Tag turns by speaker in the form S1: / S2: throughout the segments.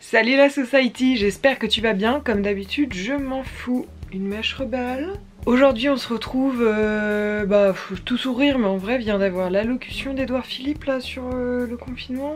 S1: Salut la society, j'espère que tu vas bien. Comme d'habitude, je m'en fous. Une mèche rebelle. Aujourd'hui on se retrouve, tout sourire, mais en vrai vient d'avoir l'allocution d'Edouard Philippe là sur le confinement.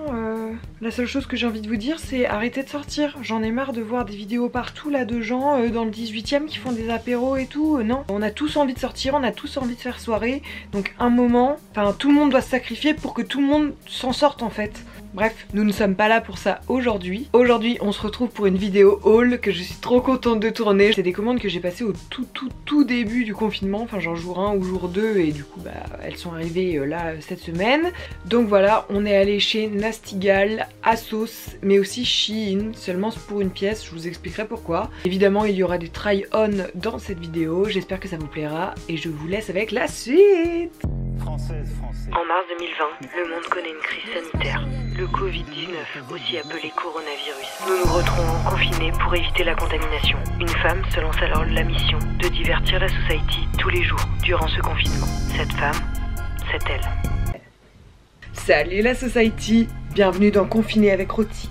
S1: La seule chose que j'ai envie de vous dire, c'est arrêtez de sortir. J'en ai marre de voir des vidéos partout là de gens dans le 18e qui font des apéros et tout. Non, on a tous envie de sortir, on a tous envie de faire soirée. Donc un moment, tout le monde doit se sacrifier pour que tout le monde s'en sorte en fait. Bref, nous ne sommes pas là pour ça aujourd'hui. Aujourd'hui, on se retrouve pour une vidéo haul que je suis trop contente de tourner. C'est des commandes que j'ai passées au tout début du confinement, enfin genre jour 1 ou jour 2, et du coup elles sont arrivées là cette semaine. Donc voilà, on est allé chez Nasty Gal, ASOS, mais aussi Shein, seulement pour une pièce, je vous expliquerai pourquoi. Évidemment, il y aura des try-on dans cette vidéo, j'espère que ça vous plaira, et je vous laisse avec la suite.
S2: Française.
S3: En mars 2020, le monde connaît une crise sanitaire, le Covid-19, aussi appelé coronavirus. Nous nous retrouvons confinés pour éviter la contamination. Une femme se lance alors la mission de divertir la society tous les jours durant ce confinement. Cette femme, c'est elle.
S1: Salut la society, bienvenue dans Confiné avec Roti.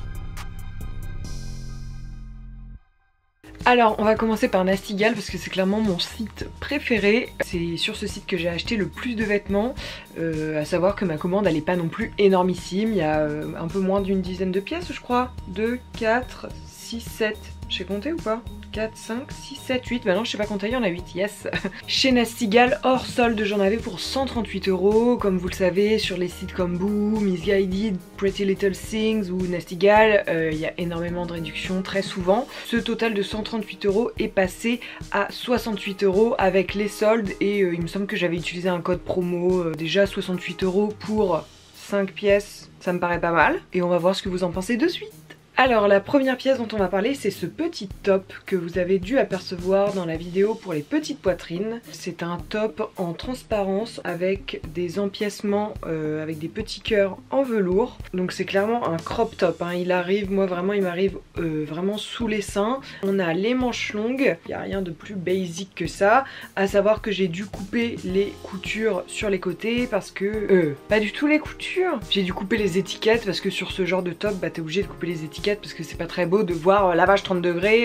S1: Alors on va commencer par Nasty Gal parce que c'est clairement mon site préféré. C'est sur ce site que j'ai acheté le plus de vêtements, à savoir que ma commande elle est pas non plus énormissime. Il y a un peu moins d'une dizaine de pièces je crois. 2, 4, 6, 7, je sais compter ou pas? 4, 5, 6, 7, 8, bah non je sais pas compter, il y en a 8, yes. Chez Nasty Gal, hors solde, j'en avais pour 138 €, comme vous le savez, sur les sites comme Boo, Missguided, Pretty Little Things ou Nasty Gal, il y a énormément de réductions très souvent. Ce total de 138 € est passé à 68 € avec les soldes et il me semble que j'avais utilisé un code promo, déjà 68 € pour 5 pièces, ça me paraît pas mal. Et on va voir ce que vous en pensez de suite. Alors la première pièce dont on va parler, c'est ce petit top que vous avez dû apercevoir dans la vidéo pour les petites poitrines. C'est un top en transparence avec des empiècements, avec des petits cœurs en velours. Donc c'est clairement un crop top, hein. Il arrive, moi vraiment il m'arrive vraiment sous les seins. On a les manches longues, il n'y a rien de plus basic que ça. À savoir que j'ai dû couper les coutures sur les côtés parce que... pas du tout les coutures. J'ai dû couper les étiquettes parce que sur ce genre de top, t'es obligé de couper les étiquettes parce que c'est pas très beau de voir lavage 30 degrés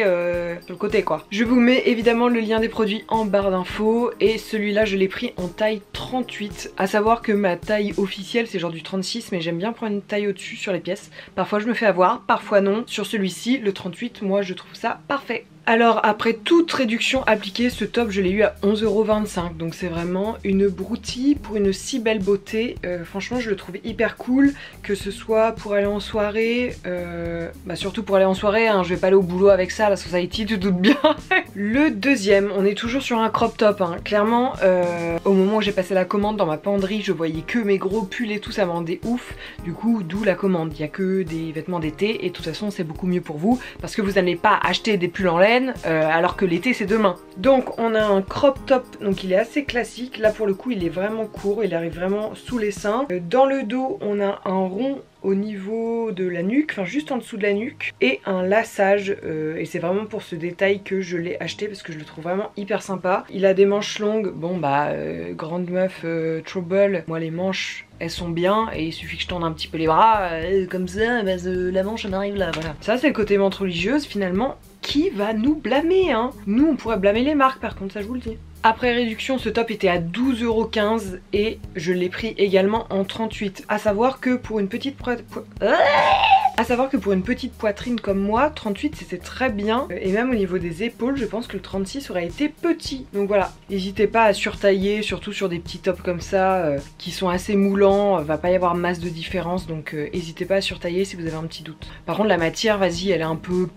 S1: sur le côté quoi. Je vous mets évidemment le lien des produits en barre d'infos et celui-là je l'ai pris en taille 38. À savoir que ma taille officielle c'est genre du 36, mais j'aime bien prendre une taille au-dessus sur les pièces. Parfois je me fais avoir, parfois non. Sur celui-ci, le 38, moi je trouve ça parfait. Alors après toute réduction appliquée, ce top je l'ai eu à 11,25 €, donc c'est vraiment une broutille pour une si belle beauté. Franchement je le trouve hyper cool, que ce soit pour aller en soirée, surtout pour aller en soirée, hein, je vais pas aller au boulot avec ça, la society tu te doutes bien. Le deuxième, on est toujours sur un crop top, hein. Clairement au moment où j'ai passé la commande dans ma penderie, je voyais que mes gros pulls et tout, ça me rendait ouf. Du coup d'où la commande, il n'y a que des vêtements d'été et de toute façon c'est beaucoup mieux pour vous parce que vous n'allez pas acheter des pulls en laine alors que l'été c'est demain. Donc on a un crop top, donc il est assez classique. Là pour le coup il est vraiment court, il arrive vraiment sous les seins. Dans le dos on a un rond au niveau de la nuque, enfin juste en dessous de la nuque, et un laçage, et c'est vraiment pour ce détail que je l'ai acheté parce que je le trouve vraiment hyper sympa. Il a des manches longues, bon grande meuf trouble, moi les manches elles sont bien et il suffit que je tende un petit peu les bras comme ça, la manche elle arrive là, voilà. Ça c'est le côté menthe religieuse. Finalement qui va nous blâmer, hein? Nous on pourrait blâmer les marques par contre, ça je vous le dis. Après réduction, ce top était à 12,15 € et je l'ai pris également en 38. À savoir que pour une petite poitrine comme moi, 38 c'était très bien. Et même au niveau des épaules, je pense que le 36 aurait été petit. Donc voilà, n'hésitez pas à surtailler, surtout sur des petits tops comme ça, qui sont assez moulants, va pas y avoir masse de différence. Donc n'hésitez pas à surtailler si vous avez un petit doute. Par contre la matière, vas-y, elle est un peu...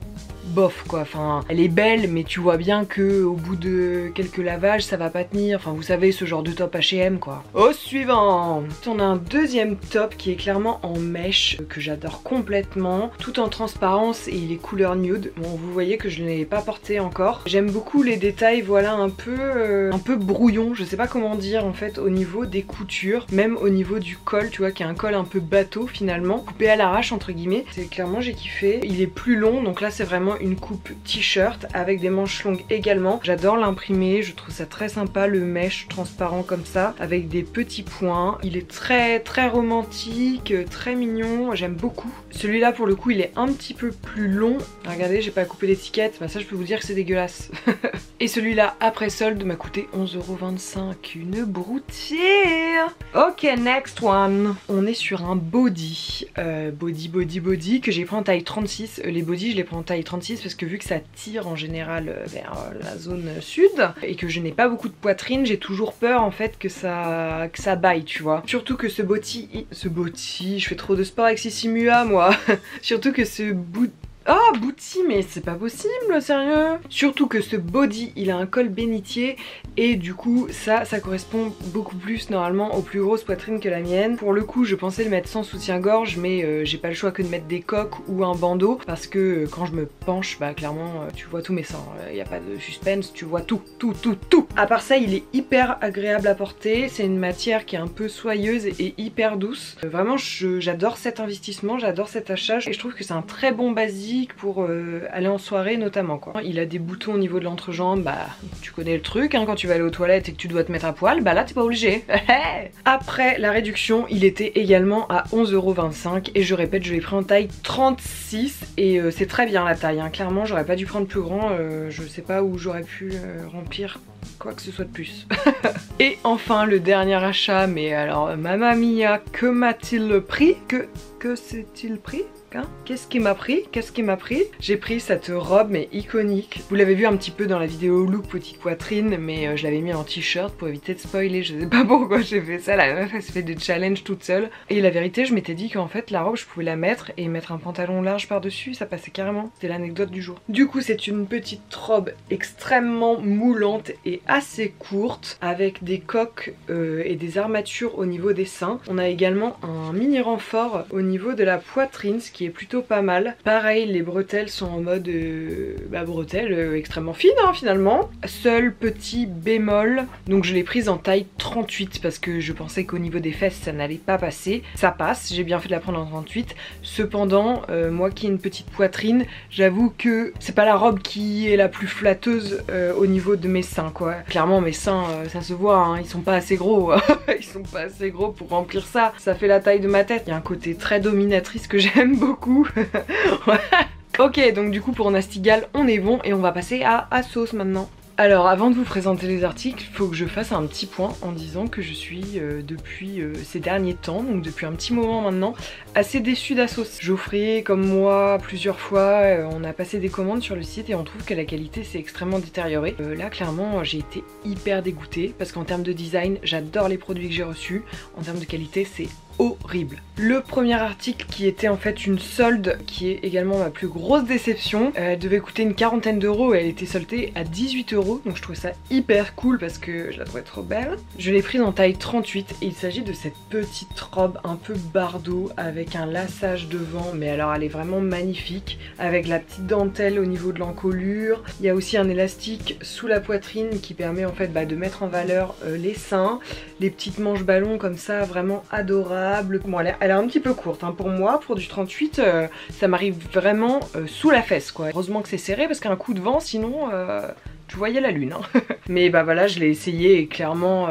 S1: bof quoi, enfin elle est belle mais tu vois bien que au bout de quelques lavages ça va pas tenir, enfin vous savez ce genre de top H&M quoi. Au suivant, on a un deuxième top qui est clairement en mèche que j'adore complètement, tout en transparence et il est couleur nude. Bon vous voyez que je ne l'ai pas porté encore. J'aime beaucoup les détails, voilà un peu brouillon, je sais pas comment dire en fait au niveau des coutures, même au niveau du col, tu vois qui est un col un peu bateau finalement, coupé à l'arrache entre guillemets. C'est clairement j'ai kiffé, il est plus long donc là c'est vraiment vraiment une coupe t-shirt avec des manches longues également. J'adore l'imprimer, je trouve ça très sympa, le mesh transparent comme ça avec des petits points. Il est très romantique, très mignon, j'aime beaucoup. Celui-là pour le coup il est un petit peu plus long. Regardez, j'ai pas coupé l'étiquette, bah ça je peux vous dire que c'est dégueulasse. Et celui-là après solde m'a coûté 11,25 €, une broutière. Ok, next one. On est sur un body, body que j'ai pris en taille 36. Les bodys je les prends en taille 36 parce que vu que ça tire en général vers la zone sud et que je n'ai pas beaucoup de poitrine, j'ai toujours peur en fait que ça baille, tu vois. Surtout que ce body, je fais trop de sport avec Sissimua moi. Surtout que ce bouti, mais c'est pas possible, sérieux. Surtout que ce body, il a un col bénitier et du coup, ça correspond beaucoup plus normalement aux plus grosses poitrines que la mienne. Pour le coup, je pensais le mettre sans soutien-gorge, mais j'ai pas le choix que de mettre des coques ou un bandeau parce que quand je me penche, bah clairement, tu vois tous mes seins. Y a pas de suspense, tu vois tout. À part ça, il est hyper agréable à porter. C'est une matière qui est un peu soyeuse et hyper douce. Vraiment, j'adore cet investissement, j'adore cet achat et je trouve que c'est un très bon basique pour aller en soirée notamment quoi. Il a des boutons au niveau de l'entrejambe, bah tu connais le truc hein, quand tu vas aller aux toilettes et que tu dois te mettre à poil, bah là t'es pas obligé. Après la réduction il était également à 11,25 € et je répète je l'ai pris en taille 36 et c'est très bien la taille hein. Clairement j'aurais pas dû prendre plus grand, je sais pas où j'aurais pu remplir quoi que ce soit de plus. Et enfin le dernier achat, mais alors mamma mia, que m'a-t-il pris? Que s'est-il pris? Qu'est-ce qui m'a pris? J'ai pris cette robe mais iconique. Vous l'avez vu un petit peu dans la vidéo look petite poitrine, mais je l'avais mis en t-shirt pour éviter de spoiler. Je sais pas pourquoi j'ai fait ça, la meuf elle se fait des challenges toute seule. Et la vérité je m'étais dit qu'en fait la robe je pouvais la mettre et mettre un pantalon large par dessus, ça passait carrément. C'était l'anecdote du jour. Du coup c'est une petite robe extrêmement moulante et assez courte avec des coques et des armatures au niveau des seins. On a également un mini renfort au niveau de la poitrine, ce qui est plutôt pas mal. Pareil, les bretelles sont en mode bretelles extrêmement fines hein, finalement. Seul petit bémol, donc je l'ai prise en taille 38 parce que je pensais qu'au niveau des fesses ça n'allait pas passer. Ça passe, j'ai bien fait de la prendre en 38. Cependant, moi qui ai une petite poitrine, j'avoue que c'est pas la robe qui est la plus flatteuse au niveau de mes seins quoi. Clairement mes seins, ça se voit, hein, ils sont pas assez gros. Ils sont pas assez gros pour remplir ça. Ça fait la taille de ma tête. Il y a un côté très dominatrice que j'aime beaucoup. Ok, donc du coup pour Nastigal on est bon et on va passer à ASOS maintenant. Alors avant de vous présenter les articles, il faut que je fasse un petit point en disant que je suis depuis ces derniers temps, donc depuis un petit moment maintenant, assez déçue d'ASOS. Geoffrey comme moi plusieurs fois, on a passé des commandes sur le site et on trouve que la qualité s'est extrêmement détériorée. Là clairement j'ai été hyper dégoûtée parce qu'en termes de design j'adore les produits que j'ai reçus, en termes de qualité c'est horrible. Le premier article qui était en fait une solde, qui est également ma plus grosse déception, elle devait coûter une quarantaine d'euros et elle était soldée à 18 €, donc je trouvais ça hyper cool parce que je la trouvais trop belle. Je l'ai prise en taille 38 et il s'agit de cette petite robe un peu bardeau avec un laçage devant, mais alors elle est vraiment magnifique, avec la petite dentelle au niveau de l'encolure. Il y a aussi un élastique sous la poitrine qui permet en fait de mettre en valeur les seins, les petites manches ballons comme ça, vraiment adorables. Bon, elle est un petit peu courte hein, pour moi, pour du 38 ça m'arrive vraiment sous la fesse quoi. Heureusement que c'est serré parce qu'un coup de vent sinon tu voyais la lune hein. Mais bah voilà, je l'ai essayé et clairement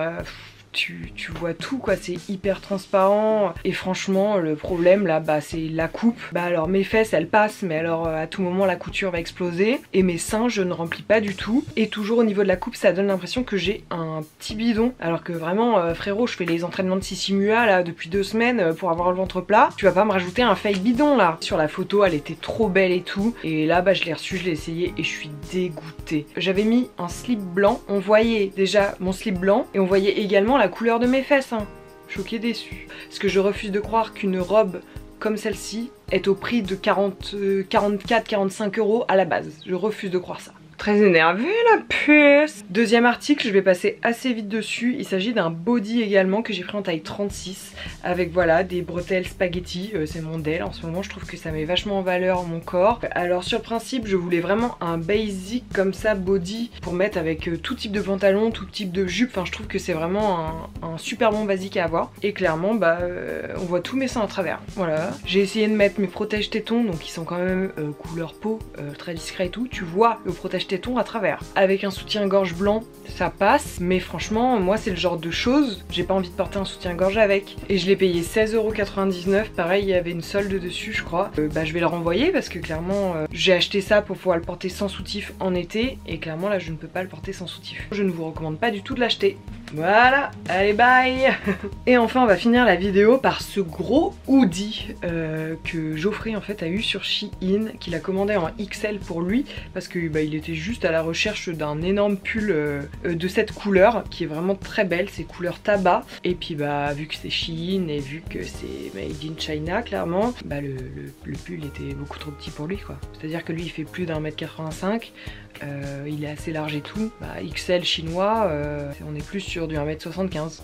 S1: tu vois tout quoi, c'est hyper transparent et franchement le problème là c'est la coupe. Bah alors mes fesses elles passent mais alors à tout moment la couture va exploser et mes seins je ne remplis pas du tout et toujours au niveau de la coupe ça donne l'impression que j'ai un petit bidon alors que vraiment frérot je fais les entraînements de Sissimua là depuis 2 semaines pour avoir le ventre plat, tu vas pas me rajouter un fake bidon là. Sur la photo elle était trop belle et tout et là je l'ai reçu, je l'ai essayé et je suis dégoûtée. J'avais mis un slip blanc, on voyait déjà mon slip blanc et on voyait également la couleur de mes fesses hein. Choquée, déçue. Parce que je refuse de croire qu'une robe comme celle-ci est au prix de 44-45 € à la base. Je refuse de croire ça. Très énervée la puce. Deuxième article, je vais passer assez vite dessus. Il s'agit d'un body également que j'ai pris en taille 36 avec voilà des bretelles spaghetti. C'est mon modèle en ce moment, je trouve que ça met vachement en valeur mon corps. Alors sur le principe, je voulais vraiment un basic comme ça body pour mettre avec tout type de pantalon, tout type de jupe. Enfin je trouve que c'est vraiment un super bon basique à avoir. Et clairement bah on voit tous mes seins à travers. Voilà. J'ai essayé de mettre mes protège tétons, donc ils sont quand même couleur peau, très discret et tout. Tu vois le protège tétons à travers. Avec un soutien-gorge blanc, ça passe, mais franchement, moi c'est le genre de choses, j'ai pas envie de porter un soutien-gorge avec. Et je l'ai payé 16,99€, pareil, il y avait une solde dessus, je crois. Bah je vais le renvoyer parce que clairement, j'ai acheté ça pour pouvoir le porter sans soutif en été, et clairement là je ne peux pas le porter sans soutif. Je ne vous recommande pas du tout de l'acheter. Voilà, allez bye. Et enfin on va finir la vidéo par ce gros hoodie que Geoffrey en fait a eu sur Shein, qu'il a commandé en XL pour lui parce que bah, il était juste à la recherche d'un énorme pull de cette couleur qui est vraiment très belle, c'est couleur tabac. Et puis bah vu que c'est Shein et vu que c'est made in China clairement, bah le pull était beaucoup trop petit pour lui quoi. C'est à dire que lui il fait plus d'1m85, il est assez large et tout, bah, XL chinois, on est plus sur du 1m75.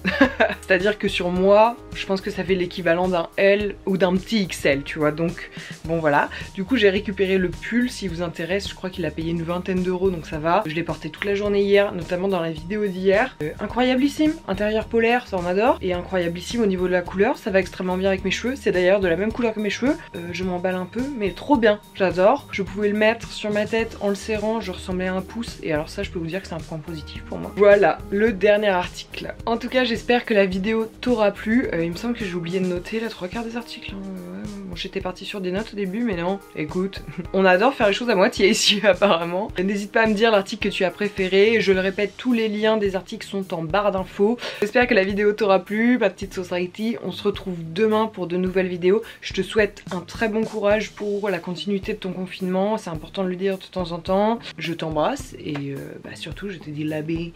S1: C'est à dire que sur moi je pense que ça fait l'équivalent d'un L ou d'un petit XL tu vois, donc bon voilà. Du coup j'ai récupéré le pull, si vous intéresse, je crois qu'il a payé une vingtaine d'euros donc ça va. Je l'ai porté toute la journée hier, notamment dans la vidéo d'hier. Incroyablissime, intérieur polaire, ça on adore. Et incroyablissime au niveau de la couleur, ça va extrêmement bien avec mes cheveux, c'est d'ailleurs de la même couleur que mes cheveux. Je m'emballe un peu mais trop bien, j'adore. Je pouvais le mettre sur ma tête en le serrant, je ressemblait à un pouce, et alors ça je peux vous dire que c'est un point positif pour moi. Voilà le dernier article. En tout cas j'espère que la vidéo t'aura plu. Il me semble que j'ai oublié de noter la 3/4 des articles. Bon, j'étais partie sur des notes au début mais non, écoute, on adore faire les choses à moitié ici apparemment. N'hésite pas à me dire l'article que tu as préféré, je le répète, tous les liens des articles sont en barre d'infos. J'espère que la vidéo t'aura plu, ma petite society. On se retrouve demain pour de nouvelles vidéos. Je te souhaite un très bon courage pour la continuité de ton confinement, c'est important de le dire de temps en temps. Je t'embrasse et bah surtout je te dis la bise.